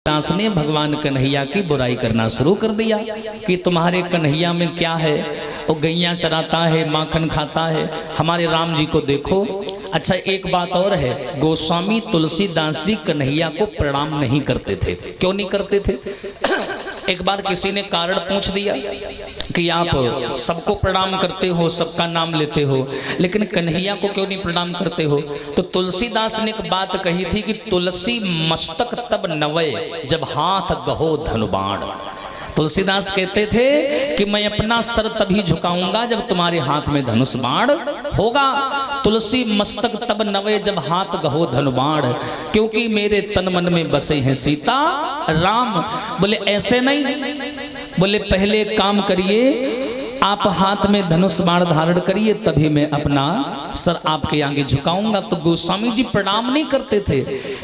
दास ने भगवान कन्हैया की बुराई करना शुरू कर दिया कि तुम्हारे कन्हैया में क्या है, वो गैया चराता है, माखन खाता है, हमारे राम जी को देखो। अच्छा एक बात और है, गोस्वामी तुलसीदास जी कन्हैया को प्रणाम नहीं करते थे। क्यों नहीं करते थे? एक बार किसी ने कारण पूछ दिया कि आप सबको प्रणाम करते हो, सबका नाम लेते हो, लेकिन कन्हैया को क्यों नहीं प्रणाम करते हो? तो तुलसीदास ने एक बात कही थी कि तुलसी मस्तक तब नवय जब हाथ गहो धनुबाण। तुलसीदास कहते थे कि मैं अपना सर तभी झुकाऊंगा जब तुम्हारे हाथ में धनुष बाण होगा। तुलसी मस्तक तब नवे जब हाथ गहो धनुबाण, क्योंकि मेरे तन मन में बसे हैं सीता राम। बोले ऐसे नहीं, बोले पहले काम करिए, आप हाथ में धनुष बाण धारण करिए, तभी मैं अपना सर आपके आगे झुकाऊंगा। तो गोस्वामी जी प्रणाम नहीं करते थे।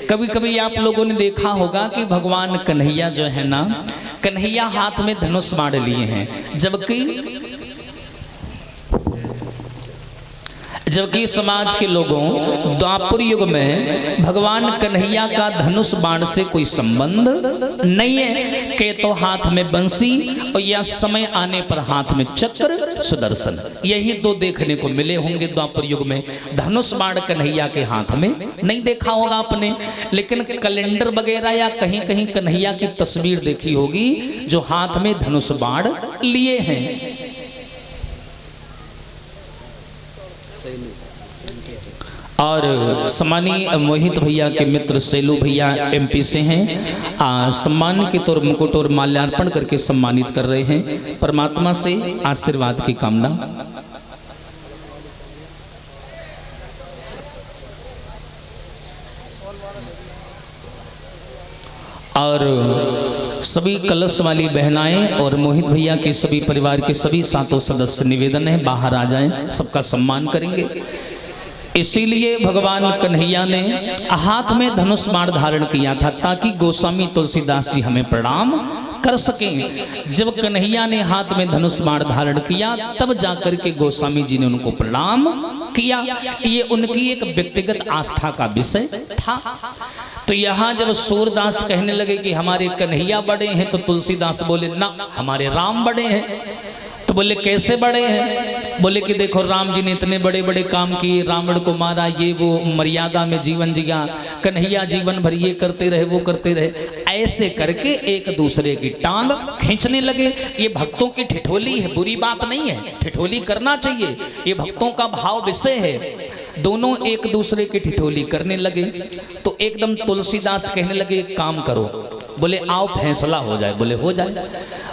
कभी कभी आप लोगों ने देखा होगा कि भगवान कन्हैया जो है ना, कन्हैया हाथ में धनुष बाण लिए हैं, जबकि समाज के लोगों द्वापर युग में भगवान कन्हैया का धनुष बाण से कोई संबंध नहीं है। के तो हाथ में बंसी और या समय आने पर हाथ में चक्र सुदर्शन, यही दो देखने को मिले होंगे द्वापर युग में। धनुष बाण कन्हैया के हाथ में नहीं देखा होगा आपने, लेकिन कैलेंडर वगैरह या कहीं कहीं कन्हैया की तस्वीर देखी होगी जो हाथ में धनुष बाण लिए हैं। और सम्मानीय मोहित भैया के मित्र सेलू भैया एमपी से हैं, सम्मान के तौर मुकुट और माल्यार्पण करके सम्मानित कर रहे हैं। परमात्मा से आशीर्वाद की कामना। और सभी कलश वाली बहनाएं और मोहित भैया के सभी परिवार के सभी सातों सदस्य निवेदन है बाहर आ जाएं, सबका सम्मान करेंगे। इसीलिए भगवान कन्हैया ने हाथ में धनुष बाण धारण किया था ताकि गोस्वामी तुलसीदास जी हमें प्रणाम कर सकें। जब कन्हैया ने हाथ में धनुष बाण धारण किया तब जाकर के गोस्वामी जी ने उनको प्रणाम किया। ये उनकी एक व्यक्तिगत आस्था का विषय था। तो यहाँ जब सूरदास कहने लगे कि हमारे कन्हैया बड़े हैं, तो तुलसीदास बोले ना, हमारे राम बड़े हैं। तो बोले कैसे बड़े हैं? बोले कि देखो राम जी ने इतने बड़े बड़े काम किए, रावण को मारा, ये वो, मर्यादा में जीवन जिया, कन्हैया जीवन भर ये करते रहे वो करते रहे। ऐसे करके एक दूसरे की टांग खींचने लगे। ये भक्तों की ठिठोली है, बुरी बात नहीं है, ठिठोली करना चाहिए, ये भक्तों का भाव विषय है। दोनों एक दूसरे की ठिठोली करने लगे। तो एकदम तुलसीदास कहने लगे एक काम करो। बोले आओ फैसला हो जाए। बोले हो जाए।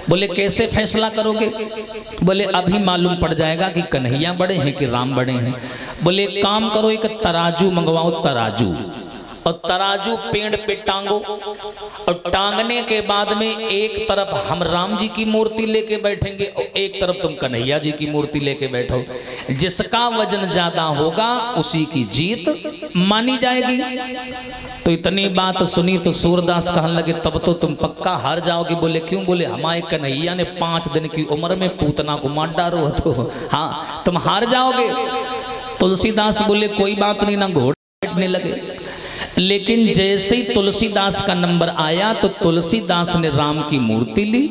बोले कैसे फैसला करोगे? बोले अभी मालूम पड़ जाएगा कि कन्हैया बड़े हैं कि राम बड़े हैं। बोले काम करो, एक तराजू मंगवाओ, तराजू, और तराजू पेड़ पे टांगो, और टांगने के बाद में एक तरफ हम राम जी की मूर्ति लेके बैठेंगे और एक तरफ तुम कन्हैया जी की मूर्ति लेके बैठो। जिसका वजन ज्यादा होगा उसी की जीत मानी जाएगी। तो इतनी बात सुनी तो सूरदास कहने लगे तब तो तुम पक्का हार जाओगे। बोले क्यों? बोले हमारे कन्हैया ने 5 दिन की उम्र में पूतना को मार डालो, तो हाँ तुम हार जाओगे। तुलसीदास बोले कोई बात नहीं, ना घोड़े बैठने लगे। लेकिन जैसे ही तुलसीदास का नंबर आया तो तुलसीदास ने राम की मूर्ति ली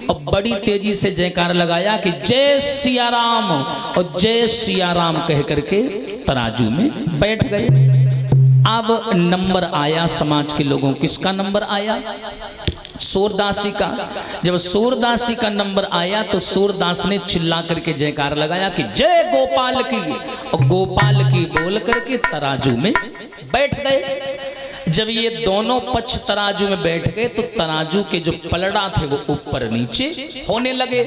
और बड़ी तेजी से जयकार लगाया कि जय सिया राम, और जय सिया राम कह करके तराजू में बैठ गए। अब नंबर आया समाज के लोगों, किसका नंबर आया? सूरदास जी का। जब सूरदास जी का नंबर आया तो सूरदास ने चिल्ला करके जयकार लगाया कि जय गोपाल की, और गोपाल की बोल करके तराजू में बैठ गए। जब ये दोनों पक्ष तराजू में बैठ गए तो तराजू के जो पलड़ा थे वो ऊपर नीचे होने लगे।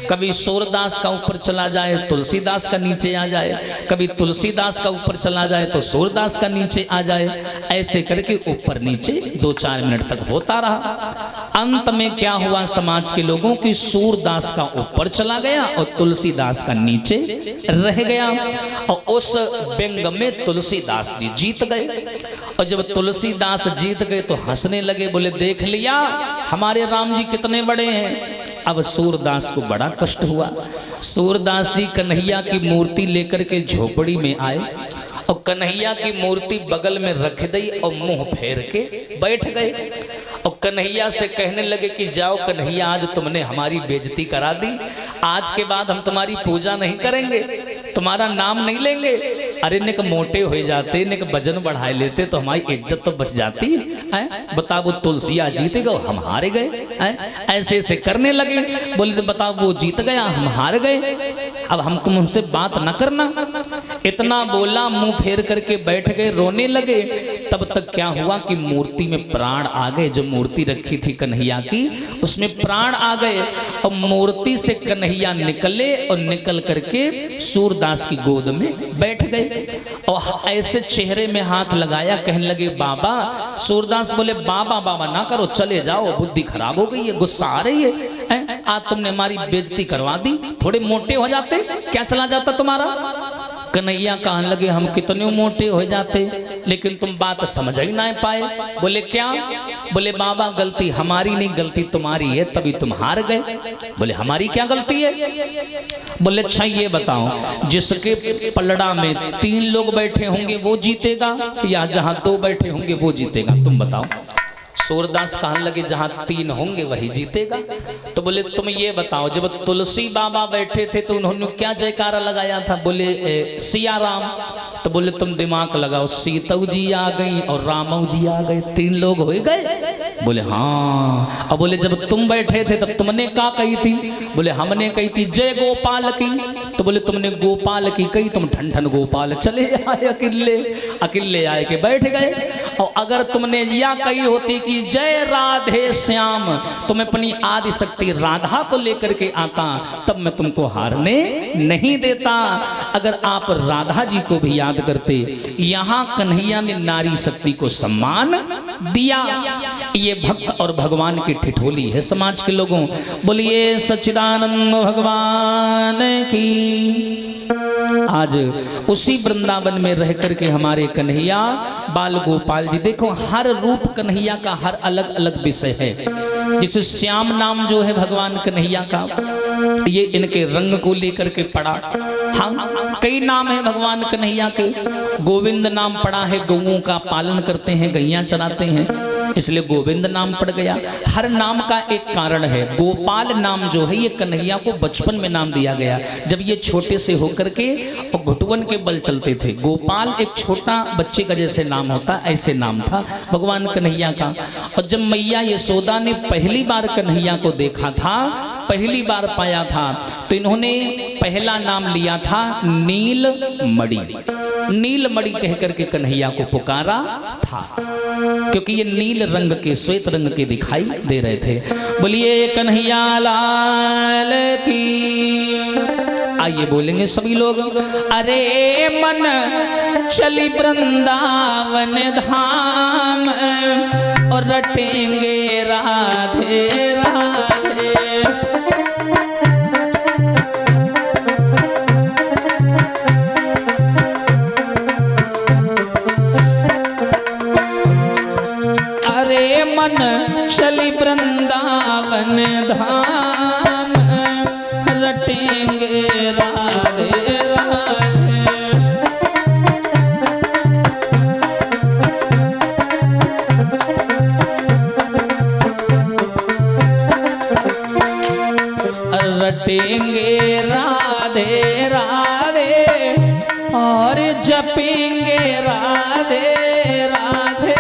कभी सूरदास का ऊपर चला जाए, तुलसीदास का नीचे आ जाए, कभी तुलसीदास का ऊपर चला जाए तो सूरदास का नीचे आ जाए। ऐसे करके ऊपर नीचे 2-4 मिनट तक होता रहा। अंत में क्या हुआ समाज के लोगों की, सूरदास का ऊपर चला गया और तुलसीदास का नीचे रह गया। और उस व्यंग में तुलसीदास जी जीत गए। और जब तुलसीदास जीत गए तो हंसने लगे, बोले देख लिया हमारे राम जी कितने बड़े हैं। अब सूरदास को बड़ा कष्ट हुआ। सूरदास जी कन्हैया की मूर्ति लेकर के झोपड़ी में आए और कन्हैया की मूर्ति बगल में रख दी और मुंह फेर के बैठ गए। और कन्हैया से कहने लगे कि जाओ कन्हैया, आज तुमने हमारी बेइज्जती करा दी, आज के बाद हम तुम्हारी पूजा नहीं करेंगे, तुम्हारा नाम नहीं लेंगे। अरे निक मोटे हो जाते, निक वजन बढ़ा लेते तो हमारी इज्जत तो बच जाती है। बताओ वो तुलसिया जीत गए, हम हार गए। ऐसे ऐसे करने लगे। बोले तो बताओ वो जीत गया, हम हार गए, अब हम तुम हमसे बात न करना। इतना बोला, मुंह फेर करके बैठ गए, रोने लगे। तब तक क्या हुआ कि मूर्ति में प्राण आ गए। जो मूर्ति रखी थी कन्हैया की, उसमें प्राण आ गए और मूर्ति से कन्हैया निकले और निकल करके सूरदास की गोद में बैठ गए और ऐसे चेहरे में हाथ लगाया, कहने लगे बाबा। सूरदास बोले बाबा बाबा ना करो, चले जाओ, बुद्धि खराब हो गई है, गुस्सा आ रही है, आज तुमने हमारी बेइज्जती करवा दी, थोड़े मोटे हो जाते क्या चला जाता तुम्हारा। कन्हैया कहने लगे हम कितने मोटे हो जाते, लेकिन तुम बात समझ ही ना पाए। बोले क्या? बोले बाबा गलती हमारी नहीं, गलती तुम्हारी है, तभी तुम हार गए। बोले हमारी क्या गलती है? बोले अच्छा ये बताओ, जिसके पलड़ा में 3 लोग बैठे होंगे वो जीतेगा या जहां 2 बैठे होंगे वो जीतेगा, तुम बताओ। सूरदास कहने लगे जहां 3 होंगे वही जीतेगा। तो बोले तुम ये बताओ, जब तुलसी बाबा बैठे थे तो उन्होंने क्या जयकारा लगाया था? बोले सिया राम। तो बोले तुम दिमाग लगाओ, सीतऊ जी आ गई और रामऊ जी आ गए, 3 लोग हो गए। बोले हाँ। और बोले जब तुम बैठे थे तब तुमने क्या कही थी? बोले हमने कही थी जय गोपाल की। तो बोले तुमने गोपाल की कही, तुम ठन ठन गोपाल चले आए, अकेले आए के बैठ गए। और अगर तुमने या कही होती कि जय राधे श्याम, तुम अपनी आदि शक्ति राधा को लेकर के आता, तब मैं तुमको हारने नहीं देता। अगर आप राधा जी को भी याद करते, यहाँ कन्हैया ने नारी शक्ति को सम्मान दिया। ये भक्त और भगवान की ठिठोली है समाज के लोगों। बोलिए सच्चिदानंद भगवान की। आज उसी वृंदावन में रह करके हमारे कन्हैया बाल गोपाल जी, देखो हर रूप कन्हैया का हर अलग अलग विषय है। जैसे श्याम नाम जो है भगवान कन्हैया का, ये इनके रंग को लेकर के पड़ा। हाँ, कई नाम है भगवान कन्हैया के। गोविंद नाम पड़ा है, गौओं का पालन करते हैं, गैया चराते हैं, इसलिए गोविंद नाम पड़ गया। हर नाम का एक कारण है। गोपाल नाम जो है ये कन्हैया को बचपन में नाम दिया गया, जब ये छोटे से होकर के और घुटवन के बल चलते थे। गोपाल एक छोटा बच्चे का जैसे नाम होता, ऐसे नाम था भगवान कन्हैया का। और जब मैया यशोदा ने पहली बार कन्हैया को देखा था, पहली बार पाया था, तो इन्होंने पहला नाम लिया था नीलमणि। नीलमणि कह करके कन्हैया को पुकारा था, क्योंकि ये नील रंग के, श्वेत रंग के दिखाई दे रहे थे। बोलिए कन्हैया लाल की। आइए बोलेंगे सभी लोग। अरे मन चली वृंदावन धाम और रटेंगे राधे राधे। मन चली वृंदावन धाम रटेंगे राधे राधे। रटेंगे राधे राधे और जपेंगे राधे राधे।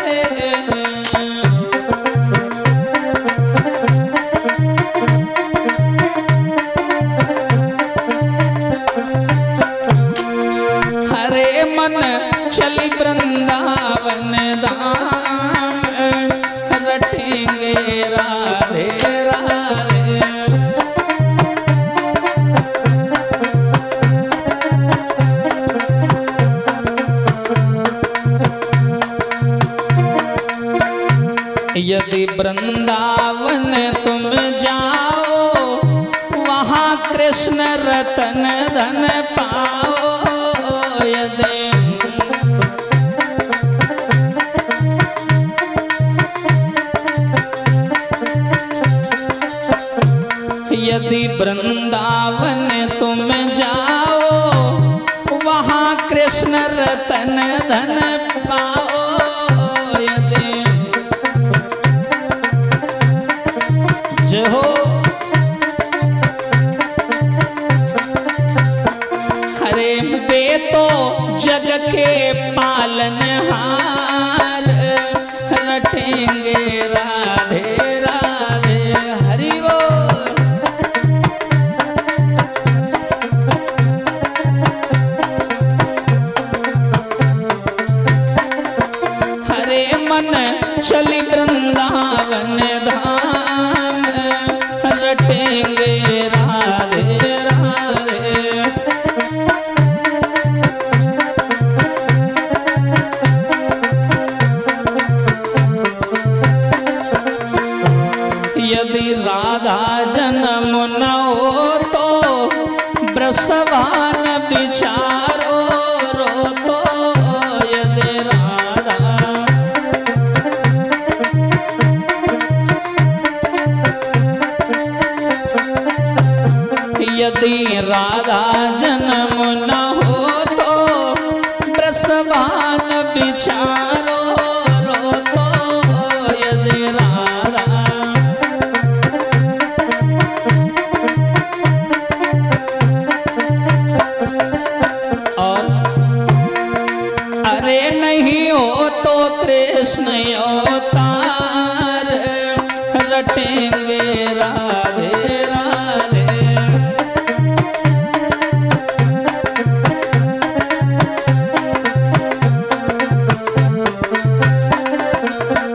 चली वृंदावन धाम रटेंगे राधे राधे। यदि वृंदावन तुम जाओ, वहाँ कृष्ण रतन धन पाओ। यदि यदि वृंदावन तुम जाओ, वहाँ कृष्ण रतन धन पाओ। यदि राधे राधे हरि बोल। हरे मन चली वृंदावन धाम रटेंगे राधे राधे। यदि राधा जन्म न हो तो ब्रसवान बिचारो रो तो। यदि राधा यदि राधा जन्म न हो तो ब्रसवान बिचारो रो तो। यदि राधा और अरे नहीं हो तो कृष्ण अवतार रटेंगे राधे राधे।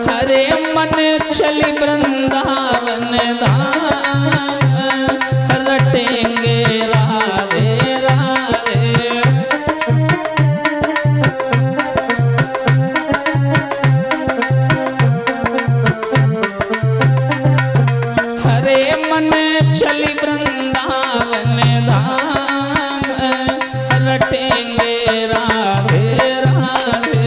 हरे मन चली वृंदावन धाम रटेंगे राधे राधे। हरे मन चली वृंदावन धाम रटेंगे राधे राधे।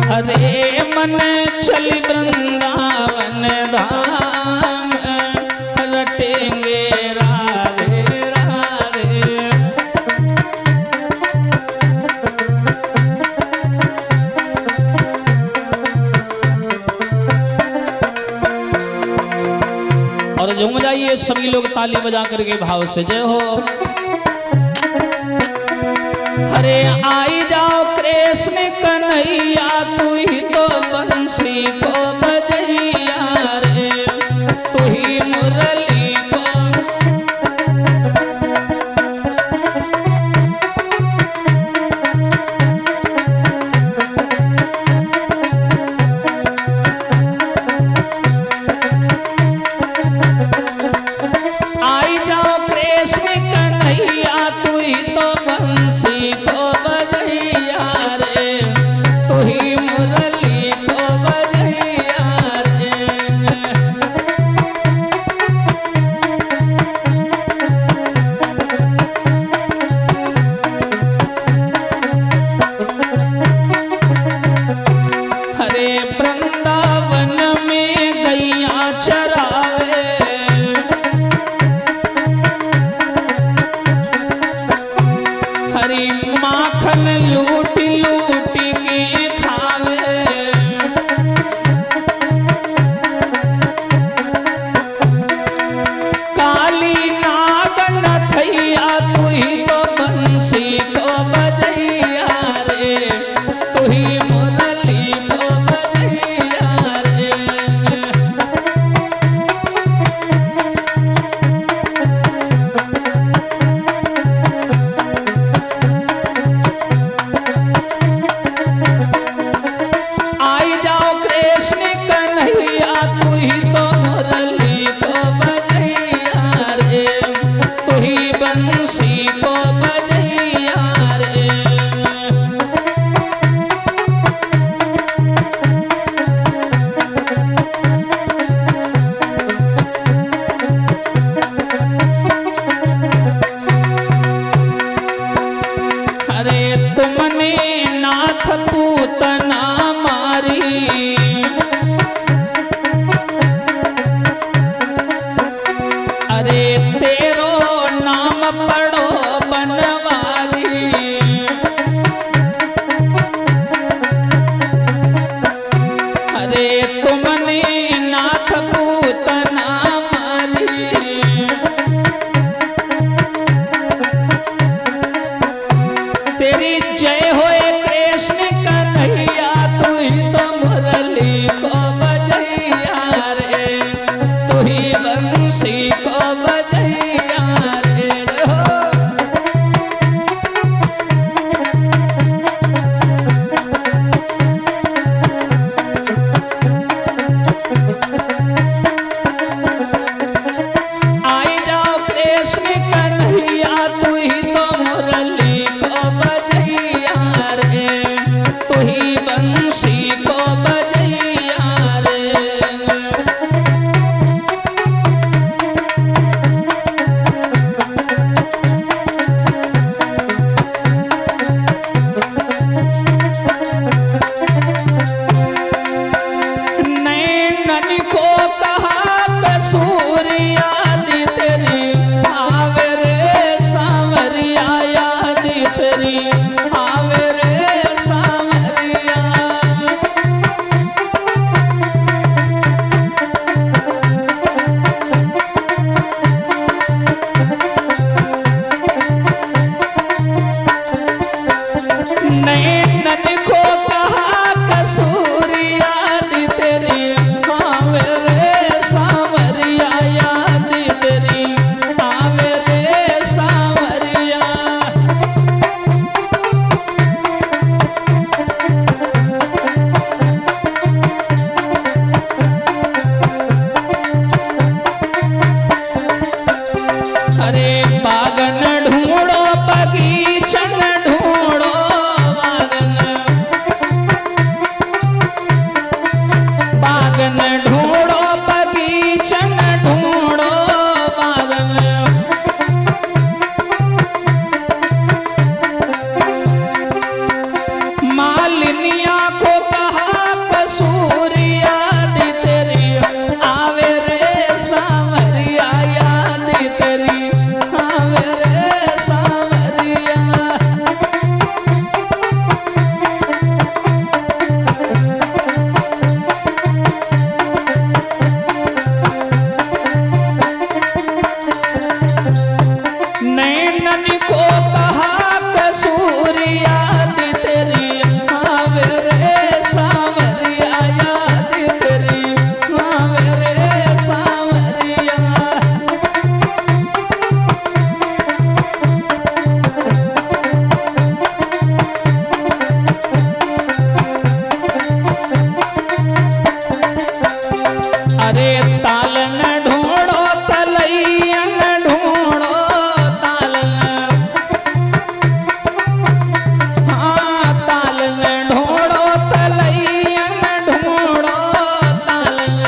हरे मन चली वृंदावन धाम रटेंगे राधे राधे। और झूम जाइए सभी लोग ताली बजा करके भाव से जय हो। हरे आई जाओ कृष्ण कन्हैया तू ही तो बंसी को बजैया रे। तू ही मुरली को आई जाओ कृष्ण कन्हैया तू ही तो बंसी को बजैया रे। तू ही मुरली को बजैया रे। हरे वृंदावन में गैया चरावे। हरी माखन लूट लूट के खावे। काली नागन थैया तू ही तो बंसी को बजैया रे। तू ही मुरली को बजैया रे। आई जाओ कृष्ण कन्हैया तू ही तो मुरली को बजैया रे। तू ही बंसी को बजैया रे। हरे तुमने नाथ पूतना मारी। अरे तेरो नाम पढ़ो बनवा बगीचन ढूंढो बागन, बागन ढूंढो बगीचन ढूंढो बागन। मालिनिया को कहा कसूरिया दी तेरी आवे रे सांवरिया याद तेरी आवे रे सांवरिया। नैनन को कहा कसूरिया दी तेरी आवे रे सांवरिया याद तेरी आवे रे सांवरिया। अरे ताल न ढूंढो तलैया न ढूंढो ताल न, हाँ ताल न ढूंढो तलैया न ढूंढो ताल न।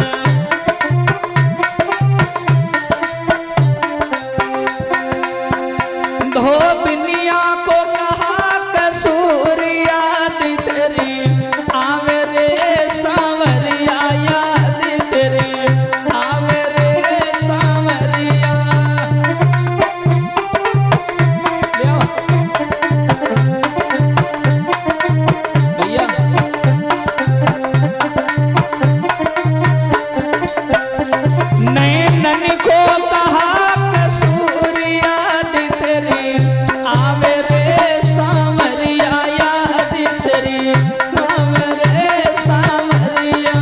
धोबिनिया को कहा कसूरिया दी तेरी आवे रे सांवरिया याद तेरी आवे रे सांवरिया। भैया नैनन को कहा कसूरिया दी तेरी आवे रे सांवरिया याद तेरी आवे रे सांवरिया।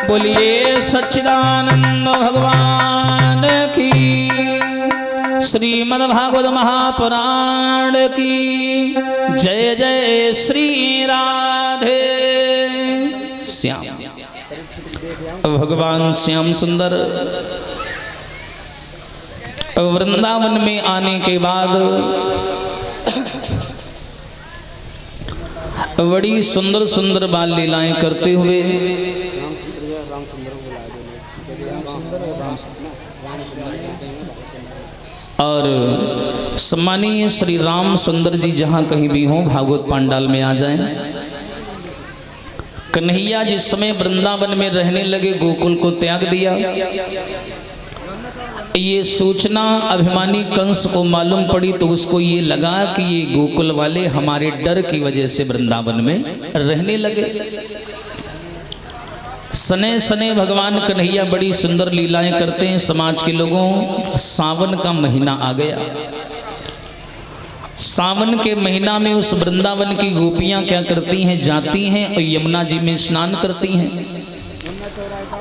बोलिए सच्चिदानंद भगवान की, श्रीमद् भागवत महापुराण की जय जय श्री राधे श्याम। भगवान श्याम सुंदर वृंदावन में आने के बाद बड़ी सुंदर सुंदर बाल लीलाएं करते हुए और सम्मानीय श्री राम सुंदर जी जहाँ कहीं भी हों भागवत पांडाल में आ जाएं। कन्हैया जिस समय वृंदावन में रहने लगे, गोकुल को त्याग दिया, ये सूचना अभिमानी कंस को मालूम पड़ी तो उसको ये लगा कि ये गोकुल वाले हमारे डर की वजह से वृंदावन में रहने लगे। सने सने भगवान कन्हैया बड़ी सुंदर लीलाएं करते हैं समाज के लोगों। सावन का महीना आ गया, सावन के महीना में उस वृंदावन की गोपियां क्या करती हैं, जाती हैं और यमुना जी में स्नान करती हैं।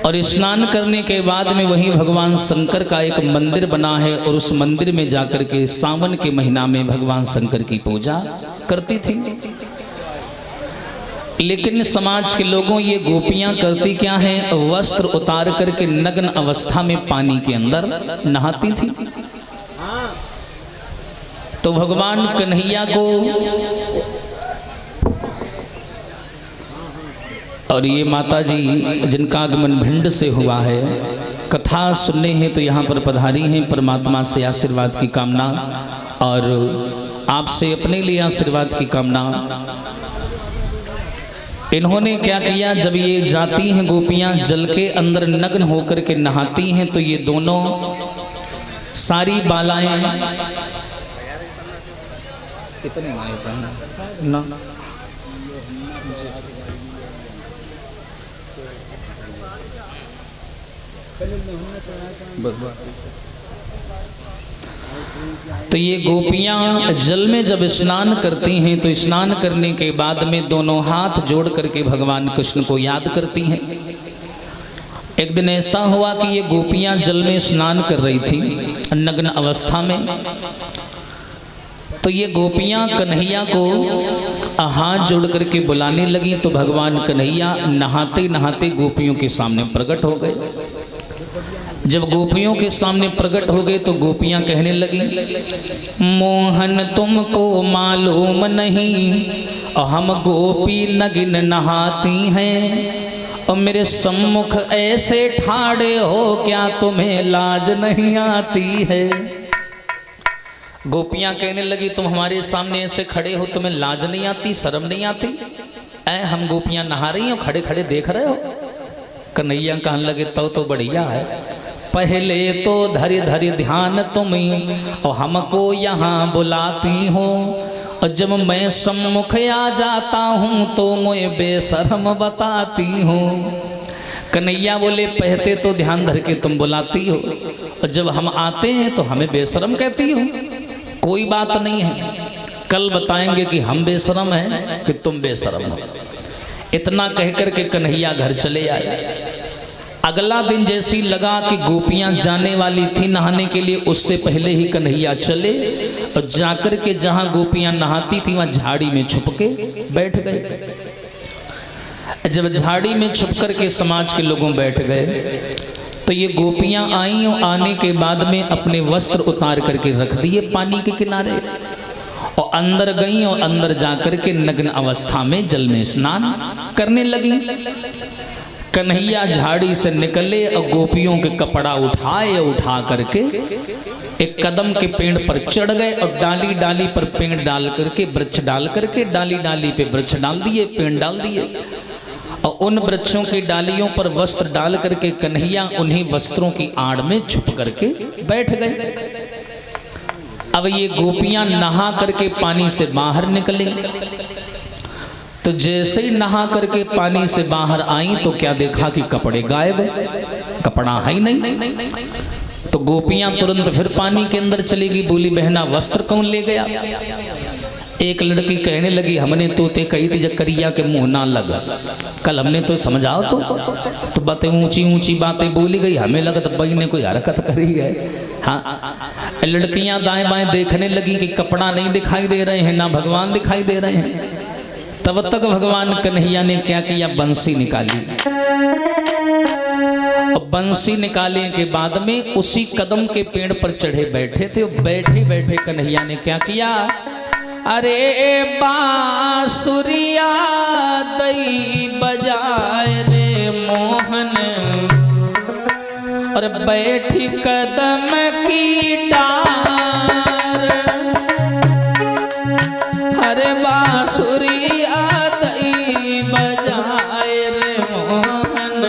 और स्नान करने के बाद में वहीं भगवान शंकर का एक मंदिर बना है और उस मंदिर में जाकर के सावन के महीना में भगवान शंकर की पूजा करती थी। लेकिन समाज के लोगों ये गोपियां करती क्या हैं, वस्त्र उतार करके नग्न अवस्था में पानी के अंदर नहाती थी। तो भगवान कन्हैया को और ये माता जी जिनका आगमन भिंड से हुआ है, कथा सुनने हैं तो यहाँ पर पधारी हैं। परमात्मा से आशीर्वाद की कामना और आपसे अपने लिए आशीर्वाद की कामना। इन्होंने क्या किया, जब ये जाती हैं गोपियां जल के अंदर नग्न होकर के नहाती हैं तो ये दोनों सारी बालाएं कितने ना तो ये गोपियां जल में जब स्नान करती हैं तो स्नान करने के बाद में दोनों हाथ जोड़ करके भगवान कृष्ण को याद करती हैं। एक दिन ऐसा हुआ कि ये गोपियां जल में स्नान कर रही थी नग्न अवस्था में। तो ये गोपियां कन्हैया को हाथ जोड़ करके बुलाने लगी, तो भगवान कन्हैया नहाते नहाते गोपियों के सामने प्रकट हो गए। जब गोपियों के सामने प्रकट हो गए तो गोपियां कहने लगी, मोहन तुमको मालूम नहीं, हम गोपी नगिन नहाती हैं, और मेरे सम्मुख ऐसे ठाड़े हो, क्या तुम्हें लाज नहीं आती है। गोपियां कहने लगी, तुम हमारे सामने ऐसे खड़े हो, तुम्हें लाज नहीं आती, शर्म नहीं आती? हम गोपियां नहा रही हो, खड़े खड़े देख रहे हो। कन्हैया कहने लगे, तो बढ़िया है, पहले तो धरि धरि ध्यान तुम्हें, और हमको यहाँ बुलाती हो, और जब मैं सम्मुख आ जाता हूँ तो मुझे बेशर्म बताती हो। कन्हैया बोले, पहले तो ध्यान धर के तुम बुलाती हो, और जब हम आते हैं तो हमें बेशर्म कहती हो। कोई बात नहीं है, कल बताएंगे कि हम बेशर्म हैं कि तुम बेशर्म हो। इतना कहकर के कन्हैया घर चले आए। अगला दिन जैसी लगा कि गोपियां जाने वाली थी नहाने के लिए, उससे पहले ही कन्हैया चले और जाकर के जहां गोपियां नहाती थी वहां झाड़ी में छुप के बैठ गए। जब झाड़ी में छुप कर के समाज के लोगों बैठ गए तो ये गोपियां आई, और आने के बाद में अपने वस्त्र उतार करके रख दिए पानी के किनारे, और अंदर गई और अंदर जाकर के नग्न अवस्था में जल में स्नान करने लगी। कन्हैया झाड़ी से निकले और गोपियों के कपड़ा उठाए, उठा करके एक कदम के पेड़ पर चढ़ गए, और डाली डाली पर पेड़ डाल करके, वृक्ष डाल करके, डाली डाली पे वृक्ष डाल दिए, पेड़ डाल दिए, और उन वृक्षों की डालियों पर वस्त्र डाल करके कन्हैया उन्हीं वस्त्रों की आड़ में छुप करके बैठ गए। अब ये गोपियां नहा करके पानी से बाहर निकली, तो जैसे ही नहा करके पानी से बाहर आई तो क्या देखा कि कपड़े गायब, कपड़ा है ही नहीं। तो गोपियां तुरंत फिर पानी के अंदर चली गई, बोली, बहना वस्त्र कौन ले गया? एक लड़की कहने लगी, हमने तो ते कही थी जकरिया के मुंह ना लगा, कल हमने तो समझाओ तो बातें ऊंची ऊंची बातें बोली गई, हमें लगा तो भाई ने कोई हरकत करी है। हाँ, लड़कियां दाएं बाएं देखने लगी कि कपड़ा नहीं दिखाई दे रहे हैं, ना भगवान दिखाई दे रहे हैं। तब तक भगवान कन्हैया ने क्या किया, बंसी निकाली, और बंसी निकालने के बाद में उसी कदम के पेड़ पर चढ़े बैठे थे। बैठे बैठे कन्हैया ने क्या किया, अरे बांसुरिया दई बजाए रे मोहन, और बैठी कदम की डार, अरे बांसुरिया दई बजाए रे मोहन,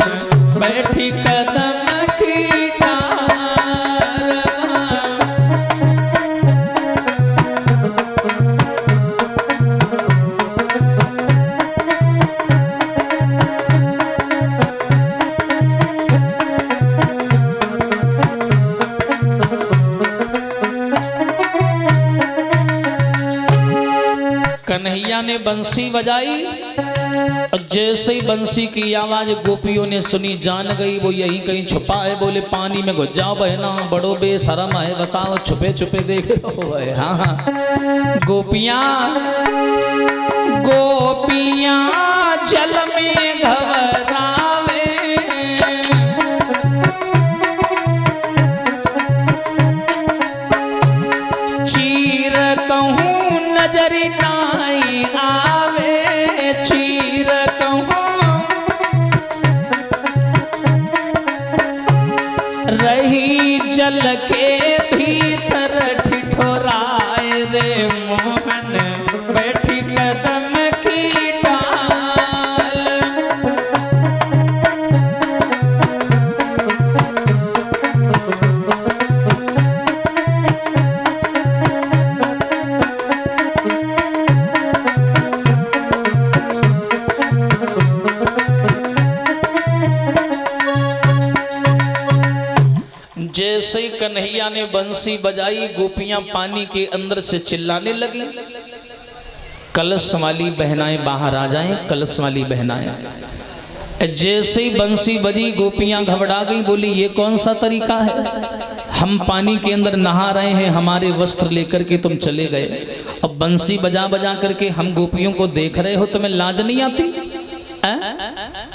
बैठी कदम की डार। कन्हैया ने बंसी बजाई, और जैसे ही बंसी की आवाज गोपियों ने सुनी, जान गई वो यही कहीं छुपा है। बोले, पानी में घुस जाओ बहना, बड़ो बेशरम है, बताओ छुपे छुपे देख रहे हो। हाँ, गोपियां जल में घबरावे, चीर कहूँ नजरी नाई आवे, चीर कहूँ रही जल के भीतर ठिठुराए रे मोहन, बैठी कदम की डाल। जैसे ही कन्हैया ने बंसी बजाई, गोपियां पानी के अंदर से चिल्लाने लगी, कलश वाली बहनाएं बाहर आ जाएं, कलश वाली बहनाएं। जैसे ही बंसी बजी गोपियां घबरा गई, बोली, ये कौन सा तरीका है? हम पानी के अंदर नहा रहे हैं, हमारे वस्त्र लेकर के तुम चले गए, अब बंसी बजा बजा करके हम गोपियों को देख रहे हो, तुम्हें लाज नहीं आती?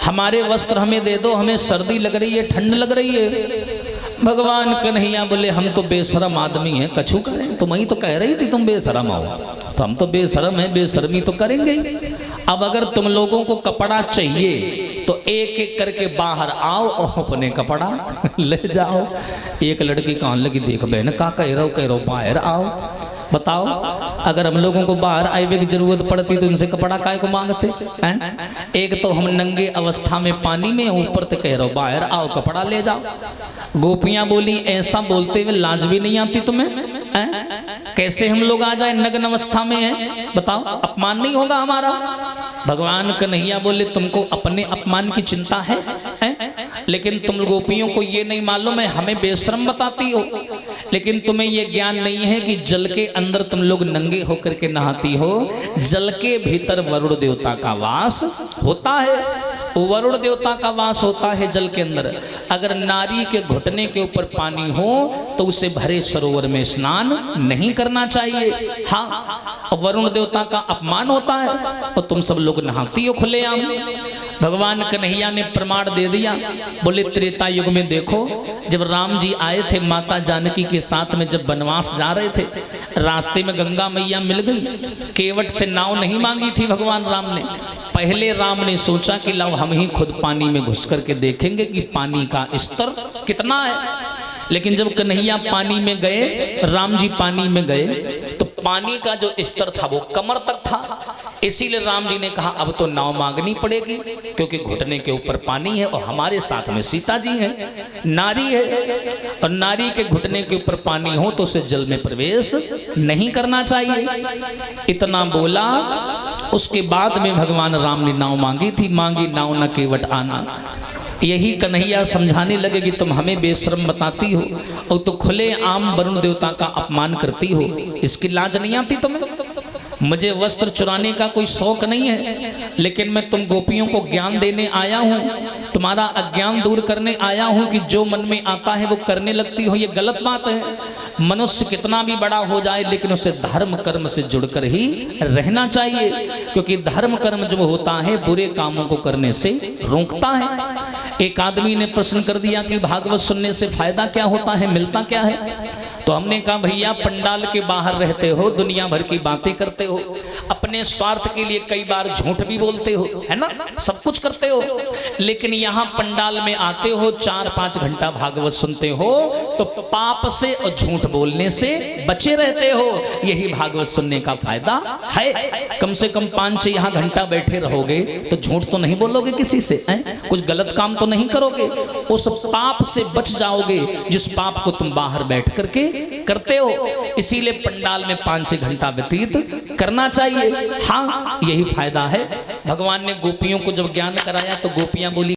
हमारे वस्त्र हमें दे दो, हमें सर्दी लग रही है, ठंड लग रही है। भगवान कन्हैया बोले हम तो बेशरम आदमी हैं, कछु करें? तुम ही तो कह रही थी तुम बेशरम हो, तो हम तो बेशरम हैं, बेशर्मी तो करेंगे। अब अगर तुम लोगों को कपड़ा चाहिए तो एक एक करके बाहर आओ और अपने कपड़ा ले जाओ। एक लड़की कहने लगी देख बहन का कह रहो बाहर आओ, बताओ अगर हम लोगों को बाहर आने की जरूरत पड़ती तो इनसे कपड़ा काहे को मांगते हैं? एक तो हम नंगे अवस्था में पानी में, ऊपर तो कह रहे हो बाहर आओ कपड़ा ले जाओ। गोपियां बोली ऐसा बोलते हुए लाज भी नहीं आती तुम्हें? कैसे हम लोग आ जाए नग्न अवस्था में है, बताओ अपमान नहीं होगा हमारा? भगवान कन्हैया बोले तुमको अपने अपमान की चिंता है? लेकिन तुम गोपियों को ये नहीं मालूम है, हमें बेशरम बताती हो, लेकिन तुम्हें ये ज्ञान नहीं है कि जल के अंदर तुम लोग नंगे होकर के नहाती हो। जल के भीतर वरुण देवता का वास होता है, वरुण देवता का वास होता है जल के अंदर। अगर नारी के घुटने के ऊपर पानी हो तो उसे भरे सरोवर में स्नान नहीं करना चाहिए। हाँ, वरुण देवता का अपमान होता है और तुम सब लोग नहाती हो खुलेआम। भगवान कन्हैया ने प्रमाण दे दिया, बोले त्रेता युग में देखो जब राम जी आए थे माता जानकी के साथ में, जब वनवास जा रहे थे, रास्ते में गंगा मैया मिल गई। केवट से नाव नहीं मांगी थी भगवान राम ने, पहले राम ने सोचा कि लाओ हम ही खुद पानी में घुस करके देखेंगे कि पानी का स्तर कितना है। लेकिन जब कन्हैया पानी में गए, राम जी पानी में गए, तो पानी का जो स्तर था वो कमर तक था। इसीलिए राम जी ने कहा अब तो नाव मांगनी पड़ेगी, क्योंकि घुटने के ऊपर पानी है और हमारे साथ में सीता जी हैं, नारी है, और नारी के घुटने के ऊपर पानी हो तो उसे जल में प्रवेश नहीं करना चाहिए। इतना बोला, उसके बाद में भगवान राम ने नाव मांगी थी, मांगी नाव न केवट आना। यही कन्हैया समझाने लगे कि तुम हमें बेशरम बताती हो और तो खुले आम वरुण देवता का अपमान करती हो, इसकी लाज नहीं आती तुम्हें? मुझे वस्त्र चुराने का कोई शौक नहीं है, लेकिन मैं तुम गोपियों को ज्ञान देने आया हूँ, तुम्हारा अज्ञान दूर करने आया हूँ कि जो मन में आता है वो करने लगती हो, ये गलत बात है। मनुष्य कितना भी बड़ा हो जाए लेकिन उसे धर्म कर्म से जुड़कर ही रहना चाहिए, क्योंकि धर्म कर्म जो होता है बुरे कामों को करने से रोकता है। एक आदमी ने प्रश्न कर दिया कि भागवत सुनने से फायदा क्या होता है, मिलता क्या है? तो हमने कहा भैया पंडाल के बाहर रहते हो, दुनिया भर की बातें करते हो, अपने स्वार्थ के लिए कई बार झूठ भी बोलते हो, है ना, सब कुछ करते हो, लेकिन यहाँ पंडाल में आते हो 4-5 घंटा भागवत सुनते हो तो पाप से और झूठ बोलने से बचे रहते हो। यही भागवत सुनने का फायदा है। कम से कम 5-6 यहाँ घंटा बैठे रहोगे तो झूठ तो नहीं बोलोगे किसी से, कुछ गलत काम तो नहीं करोगे, उस पाप से बच जाओगे जिस पाप को तुम बाहर बैठ करके करते हो। इसीलिए पंडाल में 5-6 घंटा व्यतीत करना चाहिए। हाँ, यही फायदा है। भगवान ने गोपियों को जब ज्ञान कराया तो गोपियां बोली